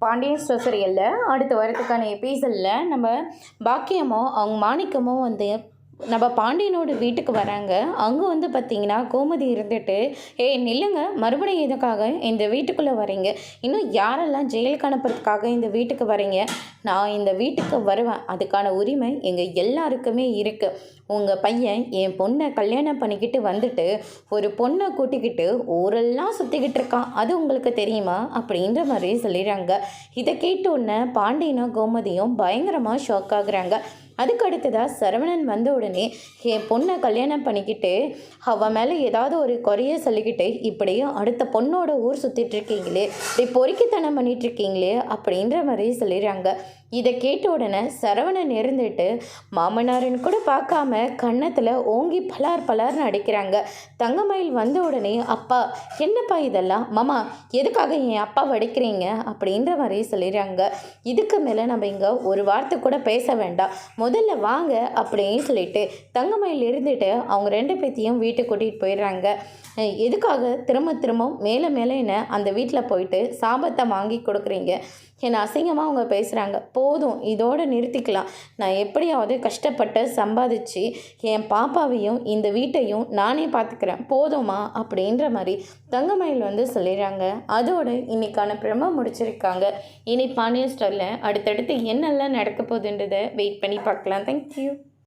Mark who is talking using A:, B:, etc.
A: Pandian store சீரியலில் அடுத்து வரதுக்கான எபிசோடில் நம்ம பாக்கியமும் அவங்க மாணிக்கமும் வந்து நம்ம பாண்டியனோட வீட்டுக்கு வராங்க. அங்கே வந்து பார்த்திங்கன்னா கோமதி இருந்துட்டு, நில்லுங்க, மறுபடியும் எதுக்காக இந்த வீட்டுக்குள்ளே வரீங்க? இன்னும் யாரெல்லாம் ஜெயிலுக்கு அனுப்புறதுக்காக இந்த வீட்டுக்கு வரீங்க? நான் இந்த வீட்டுக்கு வருவேன், அதுக்கான உரிமை எங்கள் எல்லாருக்குமே இருக்குது. உங்கள் பையன் என் பொண்ணை கல்யாணம் பண்ணிக்கிட்டு வந்துட்டு ஒரு பொண்ணை கூட்டிக்கிட்டு ஊரெல்லாம் சுற்றிக்கிட்டு இருக்கான், அது உங்களுக்கு தெரியுமா? அப்படின்ற மாதிரி சொல்லிடுறாங்க. இதை கேட்டோன்னே பாண்டியனும் கோமதியும் பயங்கரமாக ஷாக் ஆகுறாங்க. அதுக்கு அடுத்ததாக சரவணன் வந்த உடனே என் பொண்ணை கல்யாணம் பண்ணிக்கிட்டு அவன் மேலே ஏதாவது ஒரு குறைய சொல்லிக்கிட்டு இப்படியும் அடுத்த பொண்ணோட ஊர் சுற்றிட்டு இருக்கீங்களே, இப்படி பொறுக்கித்தனம் பண்ணிட்டு இருக்கீங்களே அப்படின்ற மாதிரி சொல்லிடுறாங்க. இதை கேட்ட உடனே சரவணன் இருந்துட்டு மாமனாரின் கூட பார்க்காம கன்னத்தில் ஓங்கி பலார் பலார்னு அடிக்கிறாங்க. தங்கமயில் வந்த உடனே, அப்பா என்னப்பா இதெல்லாம், மாமா எதுக்காக என் அப்பாவை அடிக்கிறீங்க அப்படின்ற மாதிரி சொல்லிடுறாங்க. இதுக்கு மேலே நம்ம இங்கே ஒரு வார்த்தை கூட பேச வேண்டாம், முதல்ல வாங்க அப்படின்னு சொல்லிட்டு தங்கமயில் இருந்துட்டு அவங்க ரெண்டு பேத்தையும் வீட்டுக்கு கூட்டிகிட்டு போயிடுறாங்க. எதுக்காக திரும்ப திரும்ப மேலே மேலே என்ன அந்த வீட்டில் போயிட்டு சாபத்தை வாங்கி கொடுக்குறீங்க? என்னை அசிங்கமாக அவங்க பேசுகிறாங்க, போதும் இதோடு நிறுத்திக்கலாம். நான் எப்படியாவது கஷ்டப்பட்டு சம்பாதிச்சு என் பாப்பாவையும் இந்த வீட்டையும் நானே பார்த்துக்கிறேன், போதுமா அப்படின்ற மாதிரி தங்கமயில் வந்து சொல்லிடுறாங்க. அதோடு இன்னைக்கான ப்ரமோ முடிச்சிருக்காங்க. இனி பாண்டியன் ஸ்டோரில் அடுத்தடுத்து என்னெல்லாம் நடக்க போகுதுன்றதை வெயிட் பண்ணி பார்க்கலாம். தேங்க்யூ.